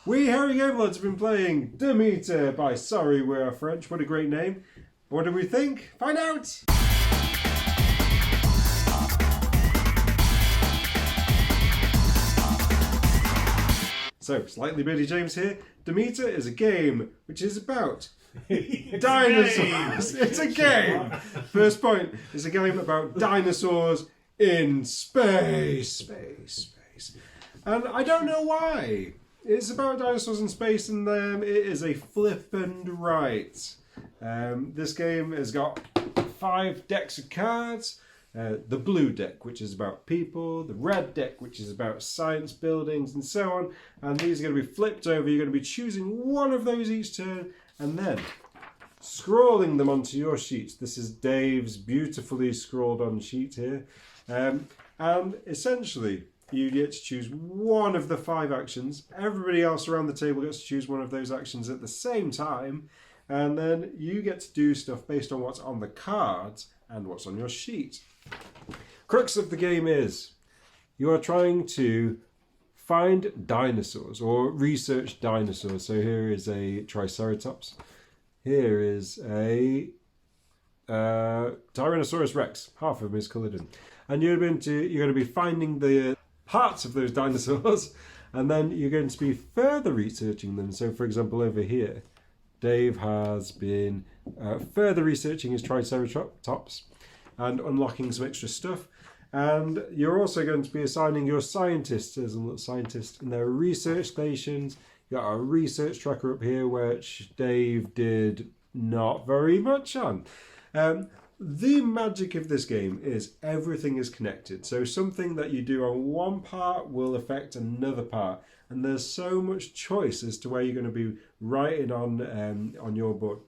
We Hairy Game Lords have been playing Demeter by Sorry We Are French. What a great name. What do we think? Find out! So, Slightly Beardy James here. Demeter is a game which is about dinosaurs. It's a game! First point, it's a game about dinosaurs in space. And I don't know why. It's about dinosaurs in space, and it is a flip and right. This game has got 5 decks of cards. The blue deck, which is about people, the red deck, which is about science buildings, and so on. And these are going to be flipped over. You're going to be choosing one of those each turn, and then scrolling them onto your sheets. This is Dave's beautifully scrawled on sheet here. And essentially, you get to choose one of the 5 actions. Everybody else around the table gets to choose one of those actions at the same time. And then you get to do stuff based on what's on the cards and what's on your sheet. Crux of the game is you are trying to find dinosaurs or research dinosaurs. So here is a Triceratops. Here is a Tyrannosaurus Rex. Half of them is coloured in. And you're going to be finding the parts of those dinosaurs, and then you're going to be further researching them. So, for example, over here, Dave has been further researching his Triceratops and unlocking some extra stuff. And you're also going to be assigning your scientists. There's a little scientist in their research stations. You've got a research tracker up here, which Dave did not very much on. The magic of this game is everything is connected. So something that you do on one part will affect another part. And there's so much choice as to where you're going to be writing on your board.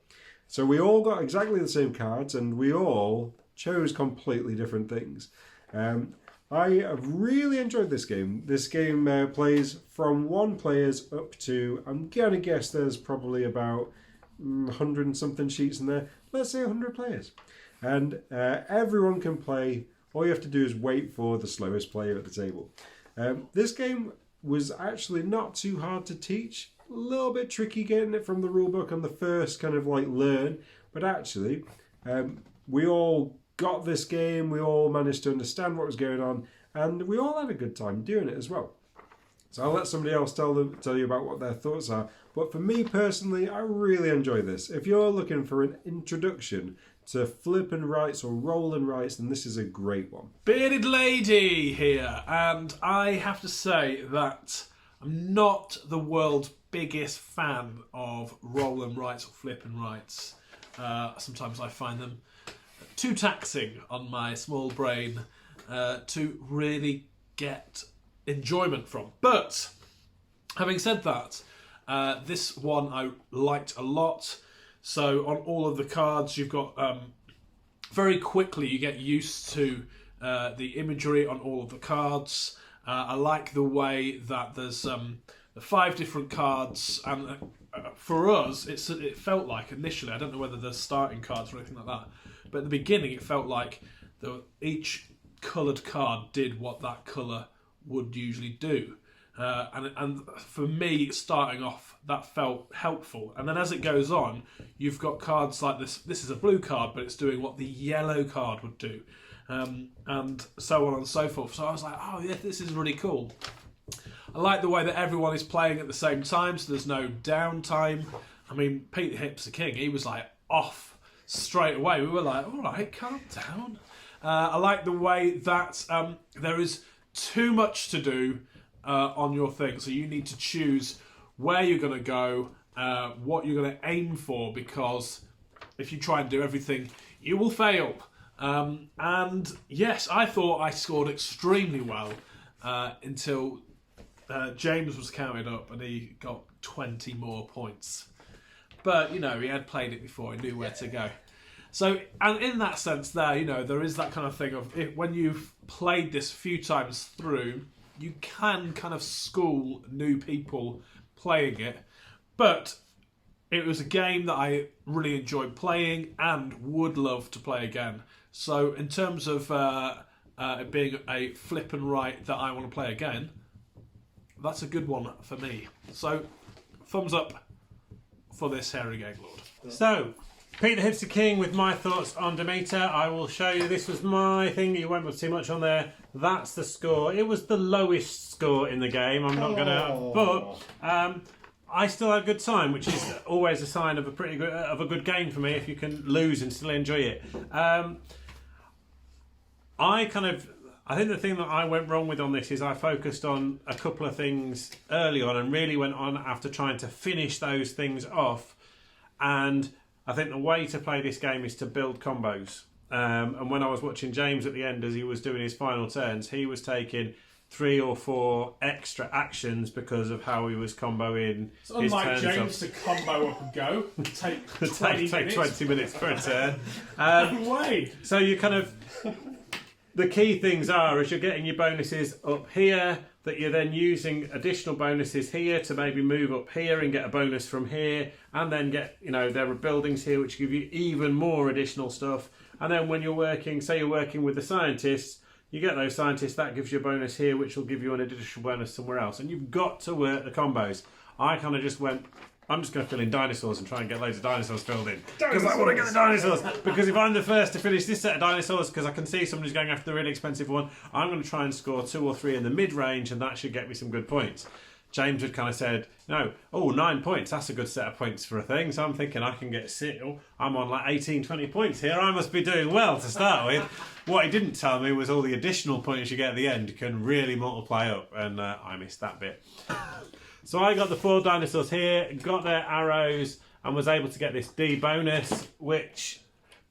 So we all got exactly the same cards, and we all chose completely different things. I have really enjoyed this game. This game plays from 1 players up to, I'm going to guess there's probably about 100 and something sheets in there. Let's say 100 players. And everyone can play. All you have to do is wait for the slowest player at the table. This game was actually not too hard to teach. A little bit tricky getting it from the rulebook on the first kind of like learn. But actually, we all got this game. We all managed to understand what was going on. And we all had a good time doing it as well. So I'll let somebody else tell you about what their thoughts are. But for me personally, I really enjoy this. If you're looking for an introduction to flip and rights or roll and rights, then this is a great one. Bearded Lady here, and I have to say that I'm not the world's biggest fan of roll and rights or flip and rights. Sometimes I find them too taxing on my small brain to really get enjoyment from. But having said that, this one I liked a lot. So on all of the cards, you've got very quickly you get used to the imagery on all of the cards. I like the way that there's the 5 different cards, and for us, it felt like initially, I don't know whether there's starting cards or anything like that, but at the beginning it felt like each coloured card did what that colour would usually do. And for me, starting off, that felt helpful. And then as it goes on, you've got cards like this. This is a blue card, but it's doing what the yellow card would do. And so on and so forth. So I was like, oh yeah, this is really cool. I like the way that everyone is playing at the same time, so there's no downtime. I mean, Peter Hip's the king. He was like off straight away. We were like, all right, calm down. I like the way that there is too much to do on your thing, so you need to choose where you're going to go, what you're going to aim for, because if you try and do everything, you will fail. And yes, I thought I scored extremely well until James was counted up and he got 20 more points. But, you know, he had played it before, he knew where to go. So, and in that sense there, you know, there is that kind of thing of when you've played this a few times through, you can kind of school new people playing it. But it was a game that I really enjoyed playing and would love to play again. So in terms of it being a flip and right that I want to play again, that's a good one for me. So thumbs up for this Hairy Gag Lord. So, Pete the Hipster King with my thoughts on Demeter. I will show you. This was my thing. You won't put too much on there. That's the score. It was the lowest score in the game. I'm not gonna, but I still had a good time, which is always a sign of a pretty good good game for me. If you can lose and still enjoy it. I think the thing that I went wrong with on this is I focused on a couple of things early on and really went on after trying to finish those things off. And I think the way to play this game is to build combos. And when I was watching James at the end as he was doing his final turns, he was taking 3 or 4 extra actions because of how he was comboing. It's unlike James to combo up and go. Take 20 minutes per turn. No way. So you kind of... The key things are, as you're getting your bonuses up here, that you're then using additional bonuses here to maybe move up here and get a bonus from here, and then get, there are buildings here which give you even more additional stuff. And then when you're working, say you're working with the scientists, you get those scientists, that gives you a bonus here, which will give you an additional bonus somewhere else. And you've got to work the combos. I kind of just went, I'm just going to fill in dinosaurs and try and get loads of dinosaurs filled in. Because I want to get the dinosaurs. Because if I'm the first to finish this set of dinosaurs, because I can see somebody's going after the really expensive one, I'm going to try and score 2 or 3 in the mid-range, and that should get me some good points. James had kind of said, 9 points, that's a good set of points for a thing. So I'm thinking I can get I'm on like 18, 20 points here. I must be doing well to start with. What he didn't tell me was all the additional points you get at the end can really multiply up, and I missed that bit. So I got the 4 dinosaurs here, got their arrows, and was able to get this D bonus, which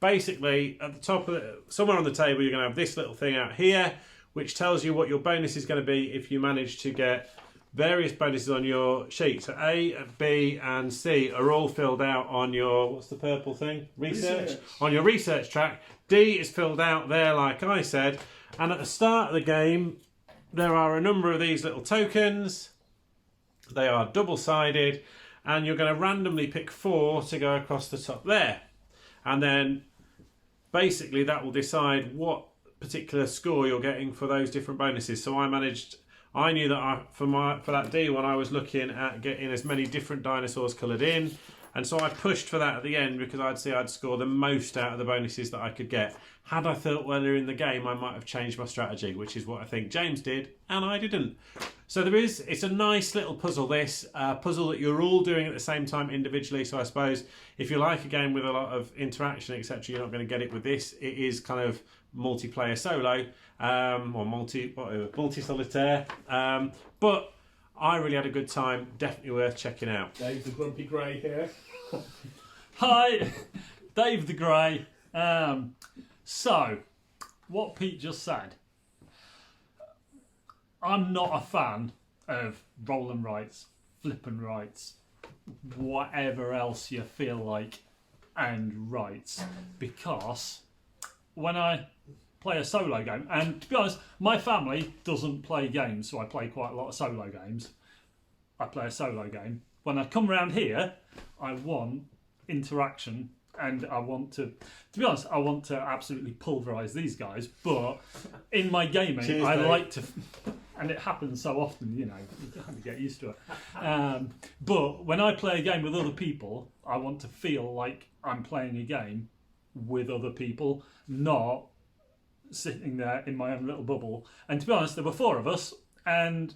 basically at the top of somewhere on the table you're going to have this little thing out here, which tells you what your bonus is going to be if you manage to get various bonuses on your sheet. So A, B, and C are all filled out on your, what's the purple thing? Research. On your research track. D is filled out there, like I said. And at the start of the game, there are a number of these little tokens. They are double-sided, and you're going to randomly pick 4 to go across the top there. And then basically that will decide what particular score you're getting for those different bonuses. So I knew that for that D one, I was looking at getting as many different dinosaurs coloured in, and so I pushed for that at the end because I'd score the most out of the bonuses that I could get. Had I thought earlier in the game, I might have changed my strategy, which is what I think James did, and I didn't. So it's a nice little puzzle, this puzzle that you're all doing at the same time individually. So I suppose if you like a game with a lot of interaction, etc., you're not going to get it with this. It is kind of multiplayer solo, or multi-solitaire, but I really had a good time. Definitely worth checking out. Dave the Grumpy Grey here. Hi, Dave the Grey. So, what Pete just said, I'm not a fan of roll and rights, flip and rights, whatever else you feel like, and rights, because when I play a solo game, and to be honest, my family doesn't play games, so I play quite a lot of solo games. I play a solo game. When I come around here, I want interaction, and I want to be honest, I want to absolutely pulverise these guys, but in my gaming, I like to, and it happens so often, you kind of get used to it. But when I play a game with other people, I want to feel like I'm playing a game with other people, not sitting there in my own little bubble. And to be honest, there were 4 of us, and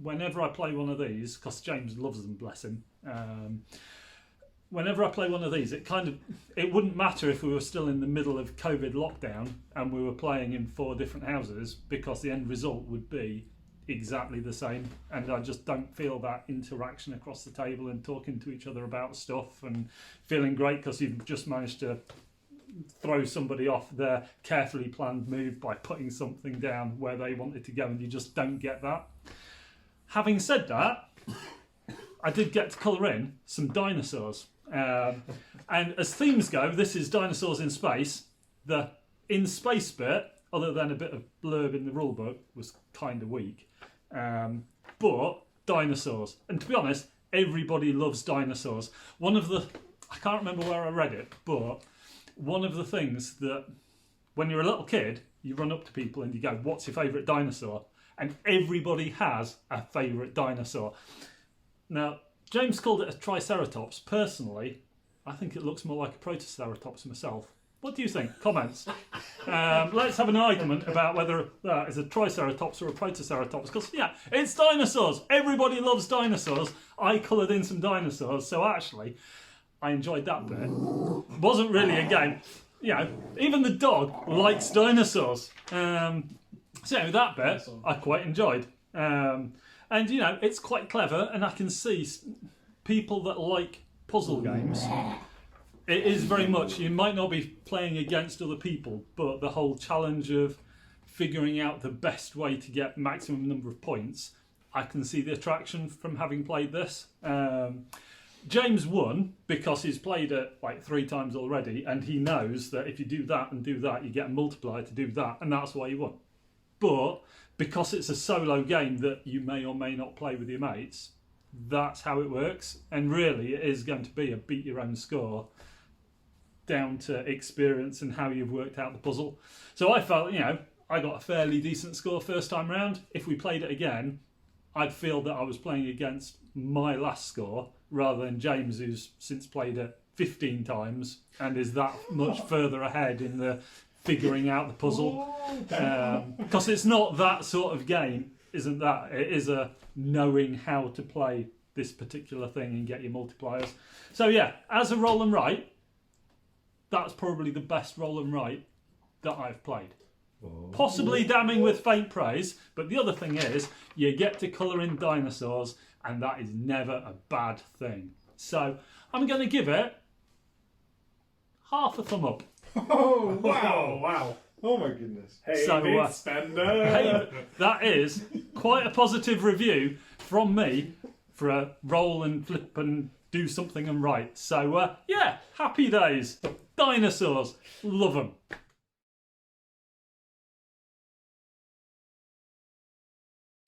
whenever I play one of these, because James loves them, bless him, whenever I play one of these, it wouldn't matter if we were still in the middle of COVID lockdown and we were playing in 4 different houses, because the end result would be exactly the same. And I just don't feel that interaction across the table and talking to each other about stuff and feeling great because you've just managed to throw somebody off their carefully planned move by putting something down where they wanted to go, and you just don't get that. Having said that, I did get to colour in some dinosaurs. And as themes go, this is dinosaurs in space. The in space bit, other than a bit of blurb in the rulebook, was kind of weak. But dinosaurs. And to be honest, everybody loves dinosaurs. I can't remember where I read it, but one of the things that when you're a little kid, you run up to people and you go, "What's your favourite dinosaur?" And everybody has a favourite dinosaur. Now, James called it a Triceratops. Personally, I think it looks more like a Protoceratops myself. What do you think? Comments. Let's have an argument about whether that is a Triceratops or a Protoceratops. Because, yeah, it's dinosaurs. Everybody loves dinosaurs. I coloured in some dinosaurs, so actually, I enjoyed that bit. Wasn't really a game. You know, even the dog likes dinosaurs. So that bit I quite enjoyed. And, you know, it's quite clever, and I can see people that like puzzle games. It is very much, you might not be playing against other people, but the whole challenge of figuring out the best way to get maximum number of points, I can see the attraction from having played this. James won because he's played it like 3 times already, and he knows that if you do that and do that, you get a multiplier to do that, and that's why he won. But because it's a solo game that you may or may not play with your mates, that's how it works. And really, it is going to be a beat your own score down to experience and how you've worked out the puzzle. So I felt, you know, I got a fairly decent score first time round. If we played it again, I'd feel that I was playing against my last score rather than James, who's since played it 15 times and is that much further ahead in the figuring out the puzzle. Because it's not that sort of game, isn't that? It is a knowing how to play this particular thing and get your multipliers. So yeah, as a roll and write, that's probably the best roll and write that I've played. Possibly damning with faint praise, but the other thing is you get to colour in dinosaurs, and that is never a bad thing. So I'm going to give it half a thumb up. Oh, wow. Wow. Oh, my goodness. Hey, So, big spender. Hey, that is quite a positive review from me for a roll and flip and do something and write. So yeah, happy days. Dinosaurs, love them.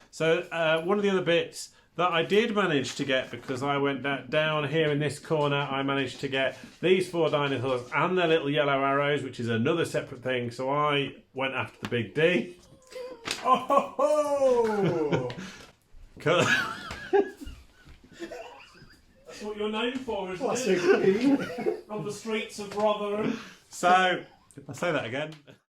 So one of the other bits that I did manage to get, because I went down here in this corner, I managed to get these 4 dinosaurs and their little yellow arrows, which is another separate thing. So I went after the big D. Oh! That's what you're known for, isn't Classic it? E. On the streets of Rotherham. So, if I say that again.